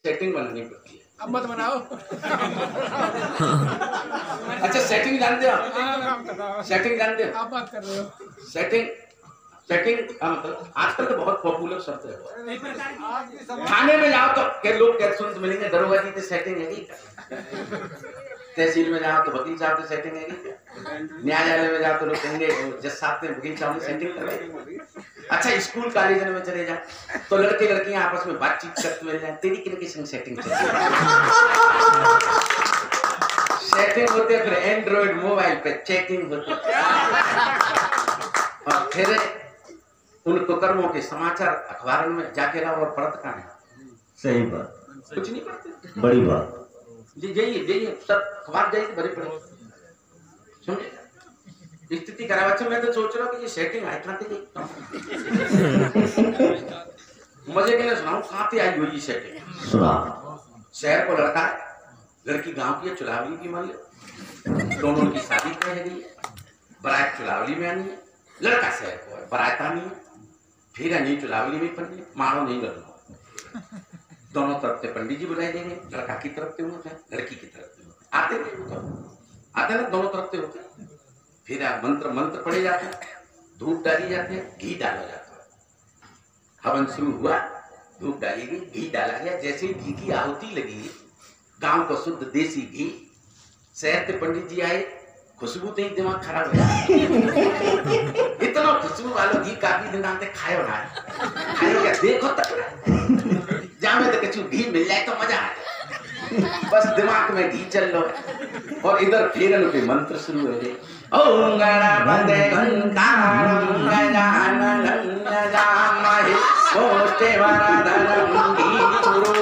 Setting बनानी पड़ती है। अब मत बनाओ। अच्छा सेटिंग जानते हो? सेटिंग जानते हो? आप बात कर रहे हो। सेटिंग मतलब आजकल तो बहुत पॉपुलर शब्द है। थाने में जाओ तो क्या लोग क्या सुनते मिलेंगे, दरोगा जी की सेटिंग है क्या? तहसील में जाओ तो वकील साहब की सेटिंग है क्या? न्यायालय में जाओ तो लोग कहेंगे जज साहब ने वकील साहब ने सेटिंग करवाई। अच्छा स्कूल कॉलेज में चले जाए तो लड़के लड़कियां आपस में बातचीत करते मिल जाए, तेरी किनकी संग सेटिंग चल रही है? सेटिंग होते फिर एंड्रॉइड मोबाइल पे चेकिंग होती और फिर उन कुकर्मों के समाचार अखबारों में जाके लाओ और पढ़त कहाँ है? सही बात, कुछ नहीं पढ़ते। बड़ी बात जी जाइए सब अखबार जाइए बड़े पढ़े समझे स्थिति खराब। अच्छा मैं तो सोच रहा हूँ कि ये सेटिंग आई कहाँ थी? मजे के लिए सुनाऊं कहाँ थी आई हुई सेटिंग? सुना। शहर को लड़का है, लड़की गांव की है, चुलावली की मान लो, दोनों की शादी तय है गई है, बारात चुलावली में आनी है, लड़का शहर को है, बारात आनी है, फिर नहीं चुलावली में पड़नी है, मारो नहीं लड़ना। दोनों तरफ से पंडित जी बुलाए देंगे, लड़का की तरफ से होते हैं, लड़की की तरफ से आते ना दोनों तरफ से होते हैं। फिर मंत्र पढ़े जाते हैं, धूप डाली जाती है, घी डाला जाता है, हवन शुरू हुआ, धूप डाली गई, घी डाला गया। जैसे घी की आहुति लगी, गांव का शुद्ध देसी घी, शहर के पंडित जी आए, खुशबू तो ही दिमाग खराब हो गया। इतना खुशबू वालों घी काफी दिन आते खाए ना खाए क्या देखो तक जहाँ में तो कचू घी मिल जाए तो मजा आ जाए, बस दिमाग में घी चल लो। और इधर फेरन के मंत्र शुरू हो गए, ओम गणपते घंटारं गजाननं गजामहे कोष्ठे वरदनं घीचुरो।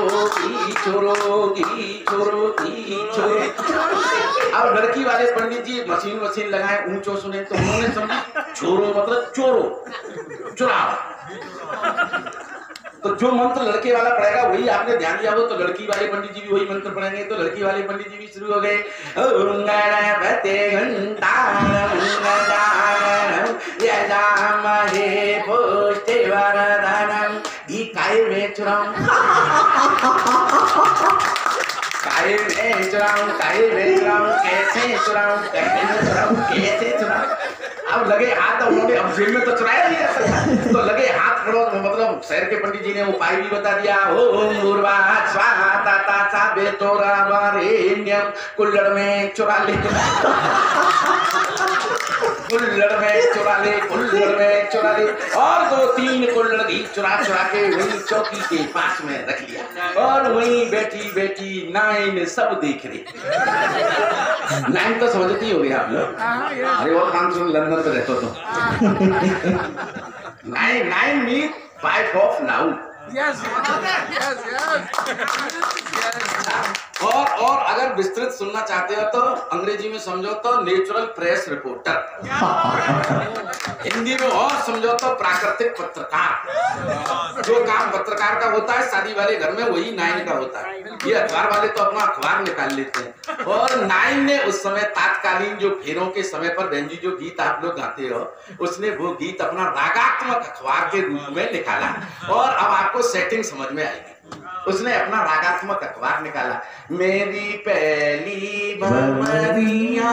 अब लड़की वाले पंडित जी मशीन लगाए, ऊंचो सुने तो उन्होंने समझी छोरो मतलब चोरो चुराओ। तो जो मंत्र लड़के वाला पढ़ेगा वही आपने ध्यान दिया हो, तो लड़की वाले पंडित जी भी वही मंत्र पढ़ेंगे, तो लड़की वाले पंडित जी भी शुरू हो गए, ओम गणपते घंटारं गजाननं गजामहे कोष्ठे वरदनं घी काहे में चुराऊं, कैसे चुराऊं। अब लगे हाथ, उन्होंने अब जेब में तो चुराया नहीं है, तो लगे हाथ खड़ो, मतलब शहर के पंडित जी ने उपाय भी बता दिया, ओम भूर्भुवः स्वाहा तथा वरेण्यम, कुल्हड़ में चुरा ले, कुल्हड़ में चुरा ले, और 2-3 कुल्हड़ घी चुरा के वही चौकी के पास में रख लिया, और वही बैठी नाइन सब देख रही। नाइन तो समझती होगी आप लोग, अरे वो काम सुन लंदन में रहते तो। Nine mean wife of now. और अगर विस्तृत सुनना चाहते हो तो अंग्रेजी में समझो तो नेचुरल प्रेस रिपोर्टर, हिंदी में और समझो तो प्राकृतिक पत्रकार। जो काम पत्रकार का होता है शादी वाले घर में वही नाइन का होता है, ये अखबार वाले तो अपना अखबार निकाल लेते हैं। और नाइन ने उस समय तात्कालीन जो फेरों के समय पर बहन जी जो गीत आप लोग गाते हो, उसने वो गीत अपना रागात्मक अखबार के रूप में निकाला, और अब आपको सेटिंग समझ में आएगी। उसने अपना रागात्मक अखबार निकाला, मेरी पहली बमरिया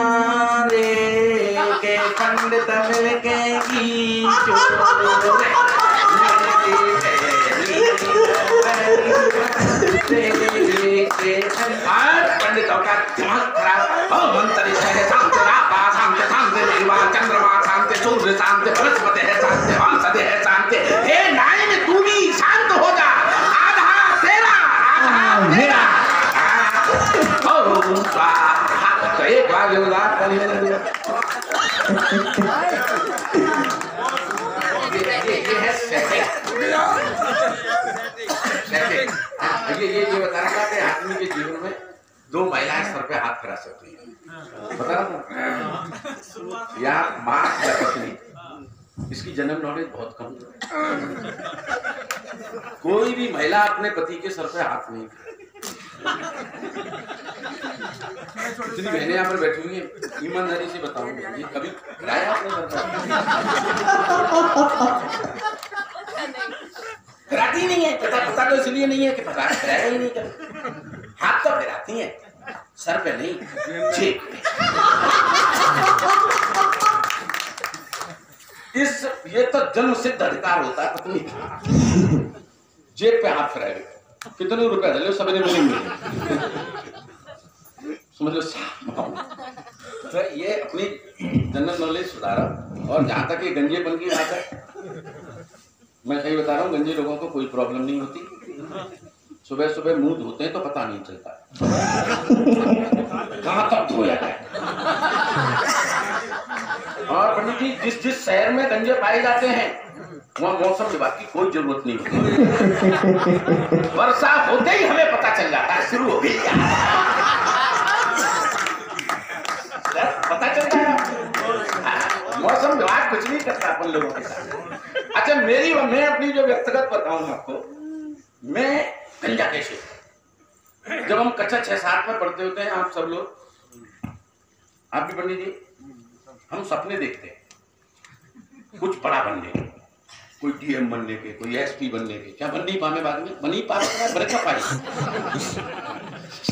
रे के पंडित मिल के गीत, पंडितों का दिमाग खराब, मंत्री है शांत, रापा शांत, चंद्रमा शांत, सूर्य शांत, बृहस्पति है शांत, वासद है शांत। हे नाइन तू भी शांत हो जा, आधा तेरा आधा मेरा। ओम स्वाहा। तो एक बार ये है सेटिंग। ये बता रहा था कि आदमी के जीवन में 2 महिलाएं सर पे हाथ फिरा सकती हैं, बता रहा था, या माँ या पत्नी। इसकी जनरल नॉलेज बहुत कम है, कोई भी महिला अपने पति के सर पे हाथ नहीं फिरा। इतनी बहनें यहाँ पर बैठी हुई हैं, ईमानदारी से बताऊंगा, ये कभी फिराया आपने? फिराती ही नहीं है। पता तो इसलिए नहीं है कि फिराया ही नहीं कभी। हाथ तो फिराती है, सर पे नहीं, जेब पे। ये तो जन्म सिद्ध अधिकार होता है पत्नी का। जेब पे हाथ फिराए, कितने रुपए डाले सभी ने मिलेंगे, समझ लो। तो ये अपनी जनरल नॉलेज सुधारा। और जहां तक ये गंजेपन की बात है, मैं सही बता रहा हूँ, गंजे लोगों को कोई प्रॉब्लम नहीं होती। सुबह सुबह मुंह धोते हैं तो पता नहीं चलता कहां तक धोया है। और पंडित जी, जिस शहर में गंजे पाए जाते हैं वहां मौसम विभाग की कोई जरूरत नहीं होती। वर्षा होते ही हमें पता चल जाता है शुरू हो गई, पता चलता है। मौसम विभाग कुछ नहीं करता अपन लोगों के साथ। अच्छा, मैं अपनी जो व्यक्तिगत बताऊं आपको, मैं गंजा कैसे, जब हम कक्षा 6-7 में पढ़ते होते हैं, आप सब लोग, आप भी पंडित जी, हम सपने देखते हैं कुछ बड़ा बनने के, कोई डीएम बनने के, कोई एसपी बनने के। क्या बन नहीं पाए बाद में, बन ही पाए बड़का पाए।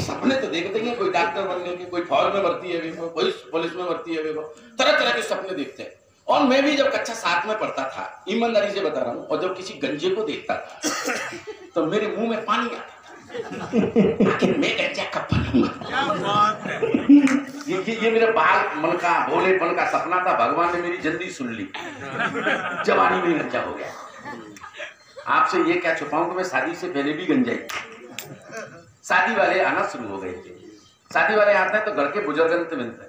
सपने तो देखते हैं, कोई डॉक्टर बनने के, कोई फौज में भर्ती है, कोई पुलिस में भर्ती है, तरह तरह के सपने देखते हैं। और मैं भी जब कक्षा 7 में पढ़ता था, ईमानदारी से बता रहा हूँ, और जब किसी गंजे को देखता था तो मेरे मुंह में पानी आता था। आखिर मैं गंजा कब बनूंगा? ये मेरे बाल मन का, भोलेपन का सपना था। भगवान ने मेरी जल्दी सुन ली, जवानी में गंजा हो गया। आपसे ये क्या छुपाऊं कि मैं शादी से पहले भी गंजा ही। शादी वाले आना शुरू हो गए थे। शादी वाले आते हैं तो घर के बुजुर्गन से मिलते हैं।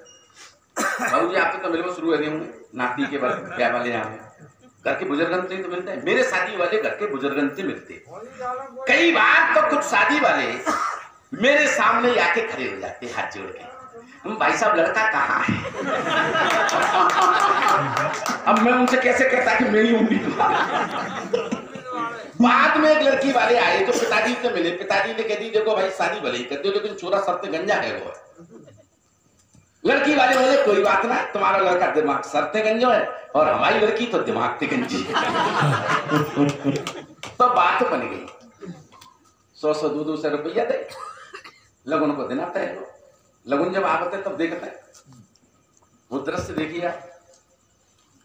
बाबू जी आपसे तो मिलना शुरू हो गए होंगे, नाती के बाद क्या वाले आए, घर के बुजुर्गन से तो मिलते हैं। मेरे शादी वाले घर के बुजुर्गन से मिलते। कई बार तो कुछ शादी वाले मेरे सामने आके खड़े हो जाते हाथ जोड़ के, भाई साहब लड़का कहाँ है? अब मैं उनसे कैसे कहता कि मेरी उम्मीद। बाद में एक लड़की वाले आए तो पिताजी से मिले। पिताजी ने कह दी देखो भाई शादी भले ही कर दो लेकिन चोरा सरते गंजा है वो। लड़की वाले बोले कोई बात ना, तुम्हारा लड़का दिमाग सरते गंजो है और हमारी लड़की तो दिमाग ते गंजी। तो बात बन गई। 100 200 रुपया दे लगन को देना तय। लगन जब आवते तब देखते हैं वो दृश्य देखिए।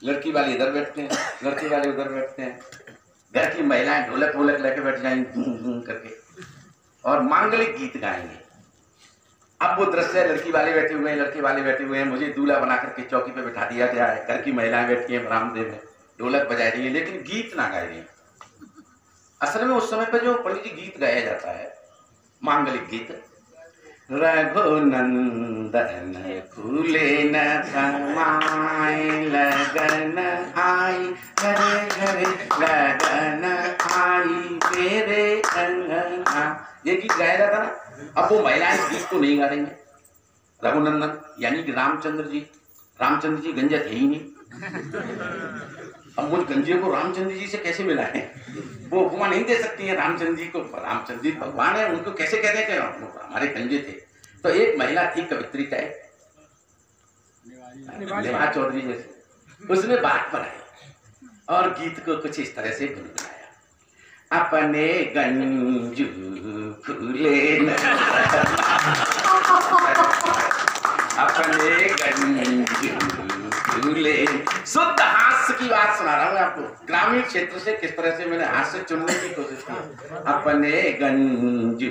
लड़की वाले इधर बैठते हैं, लड़की वाले उधर बैठते हैं। घर की महिलाएं ढोलक वोलक लेके बैठ जाएंगी धूम करके और मांगलिक गीत गाएंगे। अब वो दृश्य, लड़की वाले बैठे हुए हैं, लड़के वाले बैठे हुए हैं, मुझे दूल्हा बना करके चौकी पे बिठा दिया गया है। घर की महिलाएं बैठी हैं बरामदे में, ढोलक बजा रही है लेकिन गीत ना गाए रही है। असल में उस समय पर जो पंडित जी गीत गाया जाता है मांगलिक गीत, रघुनंदन फूले न समाए लगन आई, घरे घरे लगन आई मेरे अंगना, ये गीत गाया जाता ना। अब वो महिलाएं गीत को नहीं गा रही हैं। रघुनंदन यानी कि रामचंद्र जी गंजा थे ही नहीं। अब मुझ गंजे को रामचंद्र जी से कैसे मिला है? वो उपमा नहीं दे सकती है रामचंद्र जी को। रामचंद्र जी भगवान है, उनको कैसे कहते हैं कि हमारे गंजे थे। तो एक महिला थी कवित्री टाइप, निभा चौधरी जैसे, उसने बात बनाई और गीत को कुछ इस तरह से गुनगुनाया। अपने गंजू फूले न अपने गंजू फूले। शुद्ध हास्य की बात सुना रहा हूँ आपको, ग्रामीण क्षेत्र से किस तरह से मैंने हास्य चुनने की कोशिश की। अपने गंजू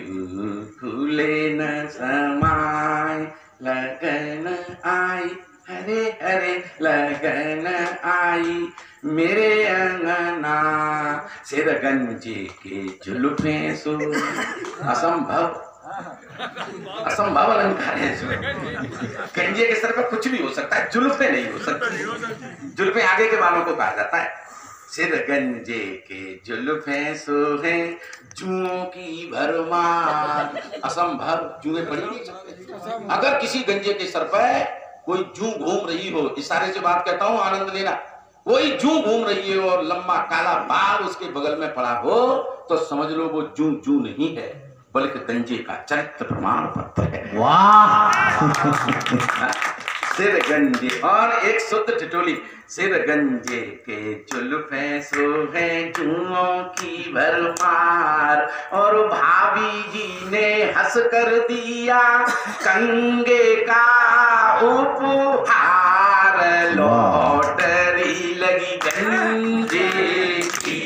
फूले न समाए लगन आई, हरे हरे लगन आई मेरे अंगना, सिर गंजे के जुल्फे सो। असंभव अलंकार है। गंजे के सर पर कुछ भी हो सकता है, जुल्फे नहीं हो सकती। जुल्फे आगे के बालों को कहा जाता है। सिर गंजे के जुल्फे सोहे जुओं की भरमार। असंभव, जुए पड़ी नहीं सकते। अगर किसी गंजे के सर पर कोई जू घूम रही हो, इशारे से बात कहता हूं, आनंद लेना, कोई जू घूम रही है और लंबा काला बाल उसके बगल में पड़ा हो तो समझ लो वो जू नहीं है बल्कि गंजे का चरित्र प्रमाण पत्र है। वाह! सिर गंजे और एक शुद्ध ठिठोली। सिर गंजे के जुल्फे सो है जुओं की भरमार, और भाभी जी ने हंस कर दिया कंगे का उपहार। लॉटरी लगी गंजे की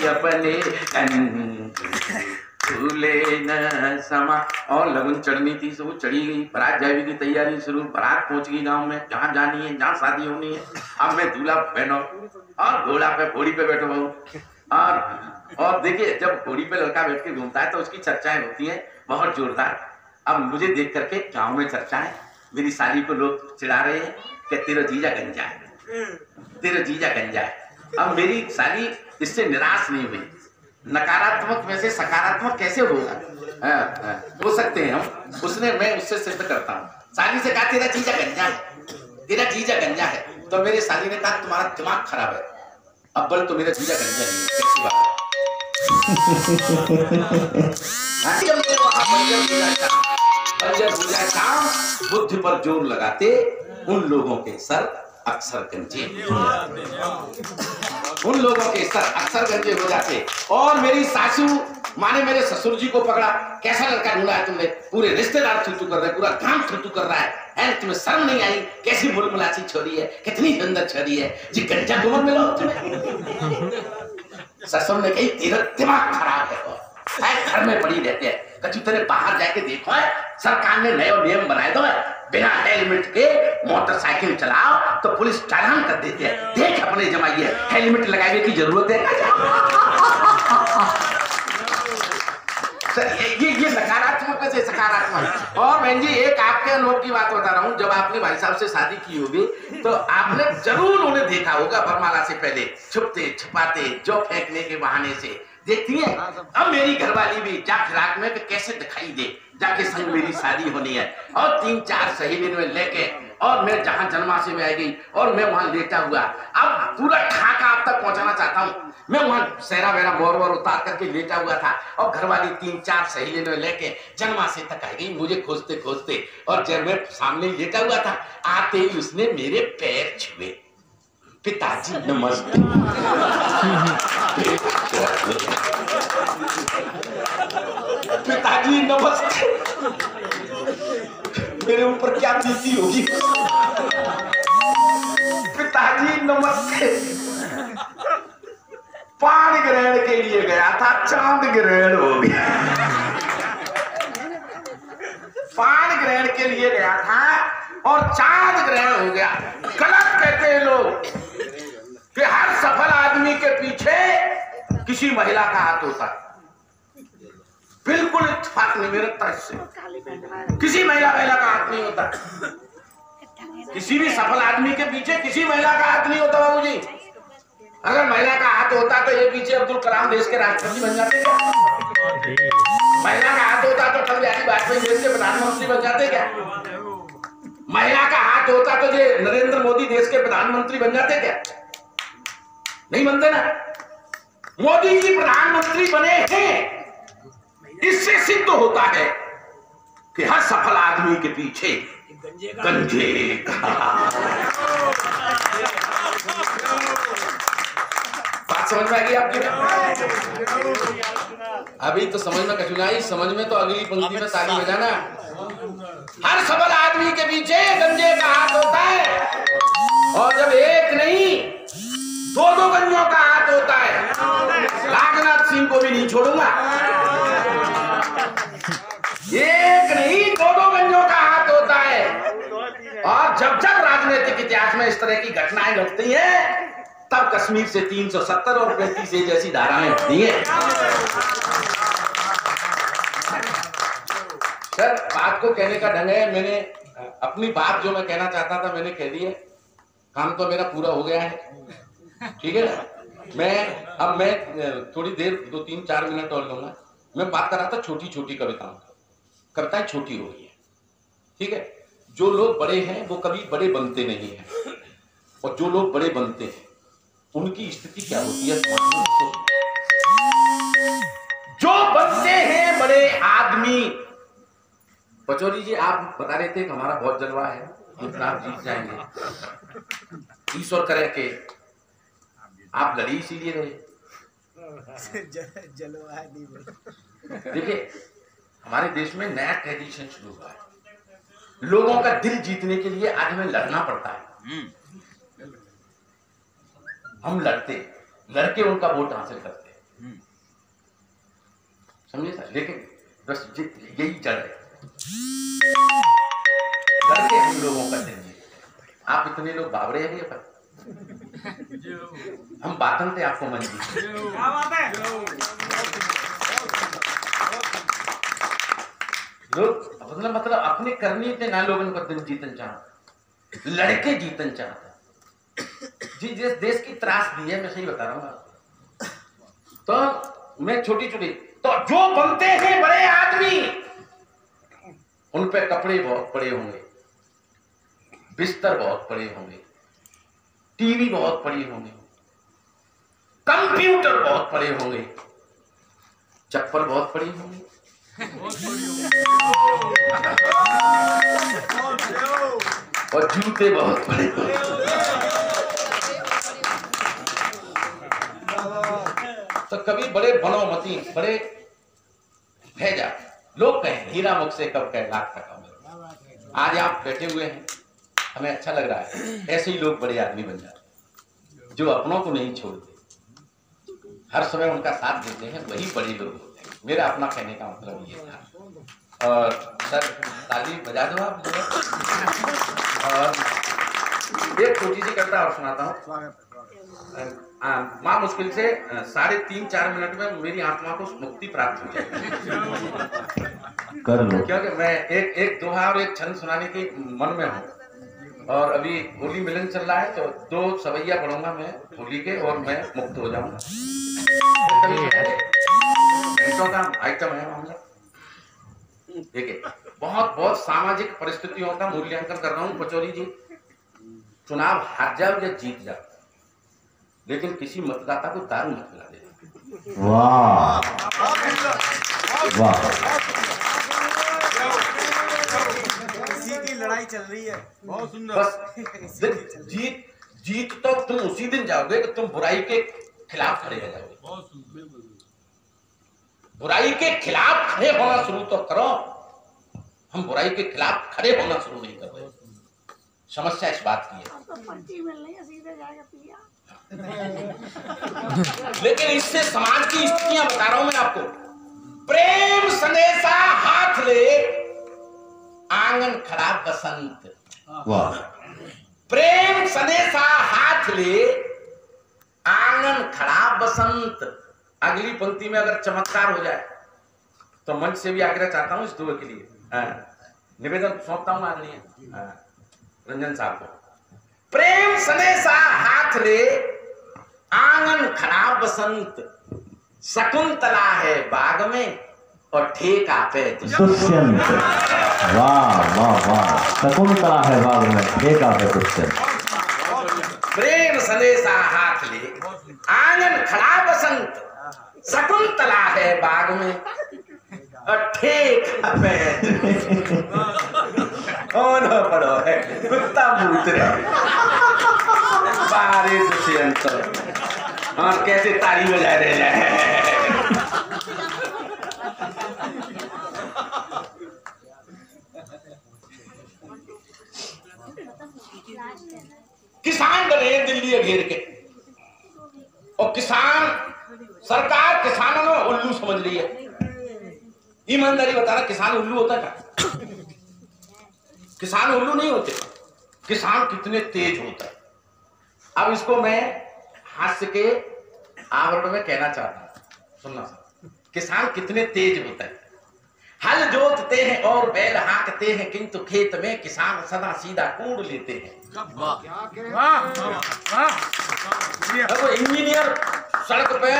अपने झूले न समा। और लगन चढ़नी थी, सब चढ़ी गई, बारात जाने की तैयारी शुरू। बारात पहुंच गई गांव में, जहाँ जानी है, जहाँ शादी होनी है। अब मैं दूल्हा बहनों और घोड़ी पे बैठा हूँ। और देखिए, जब घोड़ी पे लड़का बैठ के घूमता है तो उसकी चर्चाएं होती हैं बहुत जोरदार। अब मुझे देख करके गाँव में चर्चाएं, मेरी साली को लोग चिढ़ा रहे हैं कि तेरा जीजा गंजा है, तेरा जीजा गंजा है। अब मेरी साली इससे निराश नहीं हुई। नकारात्मक में से सकारात्मक कैसे होगा? हो सकते हैं हम, उसने मैं उससे सिद्ध करता हूँ। साली से कहा तेरा जीजा गंजा है, तेरा जीजा गंजा है। तो मेरी साली ने कहा तुम्हारा दिमाग खराब है, अव्वल तो मेरा जीजा गंजा नहीं है, कैसी बात है। बुद्धि पर जोर लगाते उन लोगों के सर अक्सर गंजे, उन लोगों के सर अक्सर गंजे हो जाते। और मेरी सासू माँ ने मेरे ससुर जी को पकड़ा, कैसा लड़का ढूंढा है तुमने? पूरे रिश्तेदार थू कर रहे, पूरा गांव थू कर रहा है, तुम्हें शर्म नहीं आई? कैसी मुलमुलासी छोरी है, कितनी सुंदर छोरी है जी, गंजा घूमर मिलो तुम्हें। ससुर ने कही तेरा दिमाग खराब है, घर में पड़ी रहते हैं, कछु तेरे बाहर जाके देखो है, सरकार ने नए नियम बनाए दो, बिना हेलमेट के मोटरसाइकिल चलाओ तो पुलिस चालान कर देती है। देख अपने जमाइए, हेलमेट लगाने की जरूरत है। सर ये नकारात्मक से सकारात्मक। और बहन जी, एक आपके अनुभव की बात बता रहा हूँ। जब आपने भाई साहब से शादी की होगी तो आपने जरूर उन्हें देखा होगा वरमाला से पहले छुपते छुपाते, जो फेंकने के बहाने से देखती है। अब मेरी घरवाली भी जा फिराक में कैसे दिखाई दे, जाके संग मेरी शादी होनी है, और 3-4 सहेली में लेके, और मैं जहां जन्माशय में आ गई और मैं वहां लेटा हुआ। अब पूरा ठाका आप तक पहुंचाना चाहता हूँ। मैं वहां सहरा वहरा मोर उतार करके लेटा हुआ था, और घरवाली 3-4 सहेली में लेके जन्माशय तक आ गई मुझे खोजते खोजते। और जब मैं सामने लेटा हुआ था, आते ही उसने मेरे पैर छुए। पिताजी नमस्ते। पिताजी नमस्ते। मेरे ऊपर क्या बीती होगी? पिताजी नमस्ते। पान ग्रहण के लिए गया था, चांद ग्रहण हो गया। पान ग्रहण के लिए गया था और चांद ग्रहण हो गया। गलत कहते हैं लोग कि हर सफल आदमी के पीछे किसी महिला का हाथ होता है। बिल्कुल इत्तेफाक नहीं मेरे तरफ से, किसी महिला का हाथ नहीं होता। किसी भी सफल आदमी के पीछे किसी महिला का हाथ नहीं होता बाबू जी। अगर महिला का हाथ होता तो ये पीछे अब्दुल कलाम देश के राष्ट्रपति बन जाते क्या? महिला का हाथ होता तो अटल बिहारी वाजपेयी देश के प्रधानमंत्री बन जाते क्या? महिला का हाथ होता तो ये नरेंद्र मोदी देश के प्रधानमंत्री बन जाते क्या? नहीं बनते ना। मोदी जी प्रधानमंत्री बने हैं, इससे सिद्ध होता है कि हर सफल आदमी के पीछे गंजे का। बात समझ में आ गई आपकी? अभी तो समझ में कचू नहीं, समझ में तो अगली पंक्ति में ताली बजाना। हर सफल आदमी के पीछे गंजे का हाथ होता है, और जब एक नहीं 2-2 गंजों का हाथ होता है। राजनाथ सिंह को भी नहीं छोड़ूंगा। एक नहीं 2-2 गंजों का हाथ होता है। और जब जब राजनीतिक इतिहास में इस तरह की घटनाएं घटती हैं, तब कश्मीर से 370 और 35 जैसी धाराएं होती हैं। सर, बात को कहने का ढंग है। मैंने अपनी बात जो मैं कहना चाहता था मैंने कह दी है। काम तो मेरा पूरा हो गया है, ठीक है ना? मैं थोड़ी देर 2-3-4 मिनट और लूंगा। मैं बात कर रहा था छोटी छोटी कविताएं छोटी हो गई है, ठीक है। जो लोग बड़े हैं वो कभी बड़े बनते नहीं हैं, और जो लोग बड़े बनते हैं उनकी स्थिति क्या होती है जो बनते हैं बड़े आदमी। पचौरी जी, आप बता रहे थे कि हमारा बहुत जलवा है, हम चुनाव जीत जाएंगे। ईश्वर करे कि आप लड़ी इसीलिए रहे। देखिए हमारे देश में नया ट्रेडिशन शुरू हुआ है। लोगों का दिल जीतने के लिए आज हमें लड़ना पड़ता है। हम लड़के उनका वोट हासिल करते हैं, समझे सर। लेकिन बस यही जड़ है, लड़के हम लोगों का दिल जीतते। आप इतने लोग बावड़े हैं पर हम बातन थे आपको मन जीते। लोग मतलब अपने करनी थे ना, लोगों का दिल जीतन चाहता, लड़के जीतन चाहता जी। जिस देश की त्रास दी है, मैं सही बता रहा हूँ आपको। तो मैं छोटी तो जो बनते हैं बड़े आदमी, उन पे कपड़े बहुत बड़े होंगे, बिस्तर बहुत बड़े होंगे, टीवी बहुत बड़ी होंगे, कंप्यूटर बहुत बड़े होंगे, चप्पल बहुत बड़ी होंगी और जूते बहुत बड़े होंगे। तो कभी बड़े बनो मती, बड़े भेजा लोग कहें हीरा मुख से कब कह लाख टका मिले। आज आप बैठे हुए हैं, हमें अच्छा लग रहा है। ऐसे ही लोग बड़े आदमी बन जाते जो अपनों को नहीं छोड़ते, हर समय उनका साथ देते हैं, वही बड़े लोग होते हैं। मेरा अपना कहने का मतलब ये था। और सर ताली बजा दो आप। और एक छोटी सी कविता और सुनाता हूँ। माँ मुश्किल से 3.5-4 मिनट में मेरी आत्मा को मुक्ति प्राप्त हो जाएगी, क्योंकि मैं एक दोहा और एक छंद सुनाने की मन में हूँ। और अभी होली मिलन चल रहा है, तो 2 सवैया पढ़ूंगा मैं होली के, और मैं मुक्त हो जाऊंगा। घंटों का आइटम है मामला। देखिए बहुत सामाजिक परिस्थितियों का मूल्यांकन कर रहा हूँ। पचौरी जी, चुनाव हार जाओ या जीत जाओ, लेकिन किसी मतदाता को दारू मत पिला देना। वाह वाह, इसी की लड़ाई चल रही है। बहुत सुंदर। बस जीत तो तुम उसी दिन जाओगे कि तुम बुराई के खिलाफ खड़े हो जाओगे। बहुत सुंदर। बुराई के खिलाफ खड़े होना शुरू तो करो। हम बुराई के खिलाफ खड़े होना शुरू नहीं कर रहे। समस्या इस बात की है। तो पर्ची मिल रही है, सीधे जाएगा पिया। लेकिन इससे समाज की स्थितियां बता रहा हूं मैं आपको। प्रेम संदेशा हाथ ले, आंगन खड़ा बसंत। वाह, प्रेम संदेशा हाथ ले, आंगन खड़ा बसंत। अगली पंक्ति में अगर चमत्कार हो जाए तो मंच से भी आग्रह चाहता हूं इस दुआ के लिए। निवेदन सौंपता हूं आदरणीय रंजन साहब को। प्रेम संदेशा हाथ ले, आंगन खड़ा बसंत। शकुंतला है बाग में और ठेका पे दुष्यंत। वाह वाह वाह, शकुंतला है बाग में, ठेका पे दुष्यंत। प्रेम संदेशा हाथ ले, आंगन खड़ा बसंत। शकुंतला है बाग में और ठेका पे पड़ो है कुत्ता भूत रहे। बारे दुष्यंत, और कैसे ताली बजा रहे हैं। किसान डरे दिल्ली घेर के, और सरकार किसानों में उल्लू समझ रही है। ईमानदारी बता रहा, किसान उल्लू होता है क्या? किसान उल्लू नहीं होते। किसान कितने तेज होता है। अब इसको मैं हास्य के आवरण में कहना चाहता हूं, सुनना सर। किसान कितने तेज होता है। हल जोतते हैं और बैल हाँकते हैं, किंतु खेत में किसान सदा सीधा कूड़ लेते हैं। देखो इंजीनियर सड़क पे,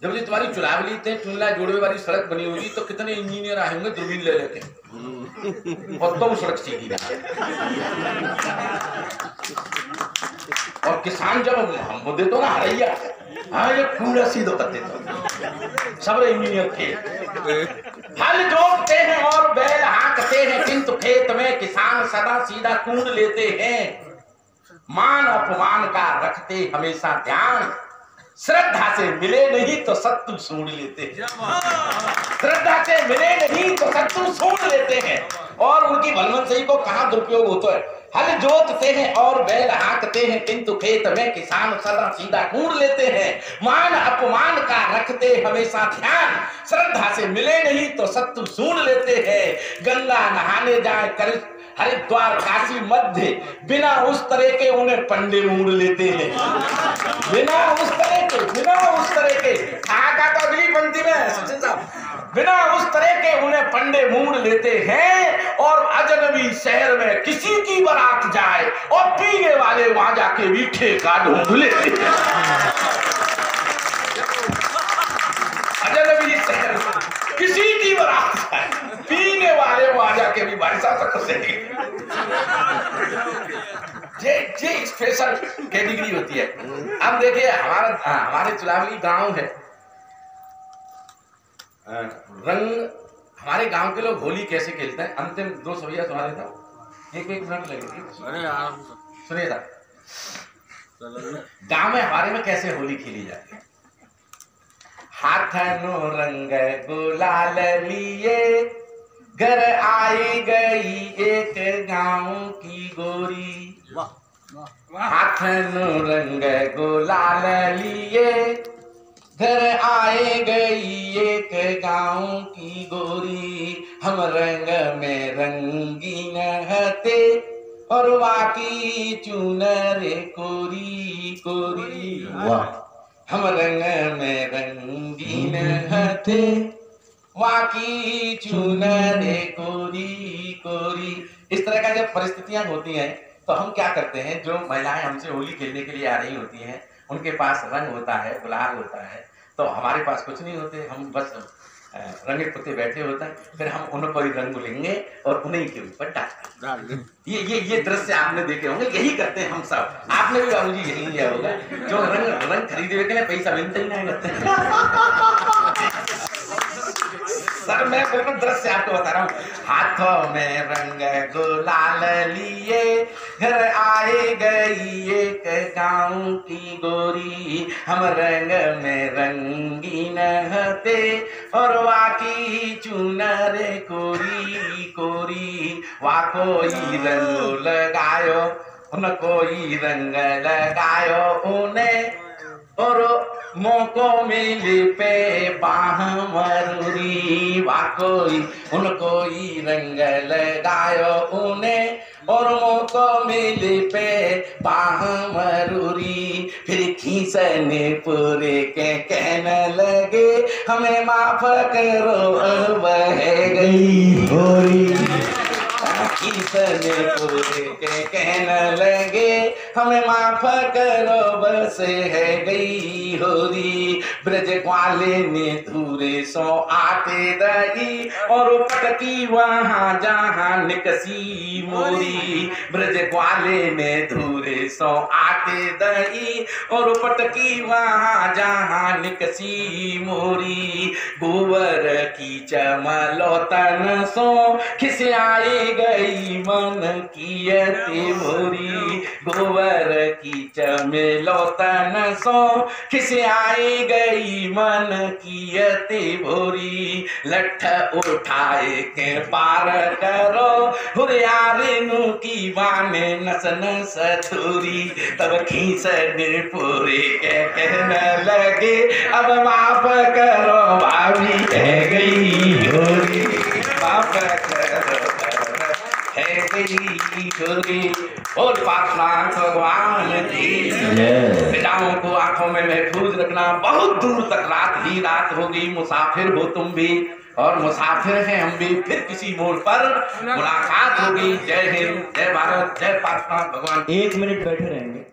जब ये तुम्हारी चुलावली थे चुनला जोड़वे वाली सड़क बनी होगी तो कितने इंजीनियर आए होंगे दूरबीन ले लेके, और तो सब सीधी रहा। और किसान जब हम दे तो ना हरैया, हाँ ये पूरा सीधो करते तो सब इंजीनियर थे। हल जोतते हैं और बैल हाँकते हैं, किंतु खेत में किसान सदा सीधा कूद लेते हैं, मान अपमान का रखते हमेशा ध्यान, श्रद्धा से मिले नहीं तो शत्रु सूंढ लेते हैं, श्रद्धा से मिले नहीं तो शत्रु सूंढ लेते हैं। और उनकी भलमनसाई को कहाँ दुरुपयोग होता है। हल जोतते हैं और बैल हाँकते हैं, किंतु खेत में किसान सदा सीधा कूद लेते हैं। मान अपमान का रखते हमेशा ध्यान, श्रद्धा से मिले नहीं तो शत्रु सूंढ लेते हैं। गंगा नहाने जाए कर हरिद्वार काशी मध्य, बिना उस तरह के उन्हें पंडे मूड लेते हैं, बिना उस तरह के का तो अगली पंक्ति में सचिन साहब, बिना उस तरह के उन्हें पंडे मूड लेते हैं। और अजनबी शहर में किसी की बारात जाए और पीने वाले वहां जाके मीठे का ढूंढ लेते हैं। अजनबी शहर में किसी की बारात जाए, पीने वाले वहां जाके भी भाई साहब तक से ये स्पेशल कैटेगरी होती है। अब देखिए हमारे चुलावली गांव है, रंग हमारे गांव के लोग होली कैसे खेलते हैं। अंतिम 2 सवैया सुना देता हूँ, एक मिनट लगेगी। अरे यार सुनिए था, गांव में हमारे में कैसे होली खेली जाती है। हाथों रंग गुलाल लिए, घर आई गई एक गांव की गोरी। हाथों रंग गुलाल लिए, घर आए गई एक गांव की गोरी। हम रंग में रंगीन हते और वाकी चुनर कोरी कोरी। हम रंग में रंगीन हते वाकी चुनर कोरी कोरी। इस तरह का जब परिस्थितियां होती हैं तो हम क्या करते हैं, जो महिलाएं हमसे होली खेलने के लिए आ रही होती हैं, उनके पास रंग होता है, गुलाल होता है, तो हमारे पास कुछ नहीं होते, हम बस रंगे पुते बैठे होते हैं। फिर हम उनको ही रंग लेंगे और उन्हीं के ऊपर डालते। ये दृश्य आपने देखे होंगे, यही करते हैं हम सब। आपने भी बाबूजी यही लिया होगा, जो रंग खरीदने के लिए पैसा मिलता ही नहीं करते। सर मैं बिल्कुल दृश्य आपको बता रहा हूँ। हाथों में रंग गुलाल लिए, घर आए गई एक गांव की गोरी। हम रंग में रंगीन हते और वाकी चुनर कोरी कोरी। वा कोई रंग लगायो उन कोई रंग लगायो उन्हें, और मोको मिले पे बाह मरूरी। वा कोई उनको ही रंग लगायो उन्हें, और मोको मिले पे बाह मरूरी। फिर खींचने पूरे के कहने लगे, हमें माफ करो बह गई होरी। खींचने पूरे के कहने लगे, हमें माफ करो बस है गई होरी। ब्रज ग्वाले ने धूरे सो आते दही, और पटकी वहां जहां निकसी मोरी। ब्रज ग्वाले ने धूरे सो आते दही, और पटकी वहां जहां निकसी मोरी। गोबर की चमलोतन सो खिसियाई गई मन कियते मोरी। गोबर की चमलोतन सो खिसियाई गई मन कियते भोरी। लठ उठाए के पार करो, हुरियारिनु की बाने नस नस थूरी। तब खींचने पूरे के कहने लगे, अब माफ करो भाभी है गई होरी। माफ करो है गई होरी। और प्रार्थना भगवान की पिताओं को आंखों में महफूज रखना। बहुत दूर तक रात ही रात होगी, मुसाफिर हो तुम भी और मुसाफिर हैं हम भी। फिर किसी मोड़ पर मुलाकात होगी। जय हिंद, जय भारत, जय प्रार्थना भगवान। 1 मिनट बैठे रहेंगे।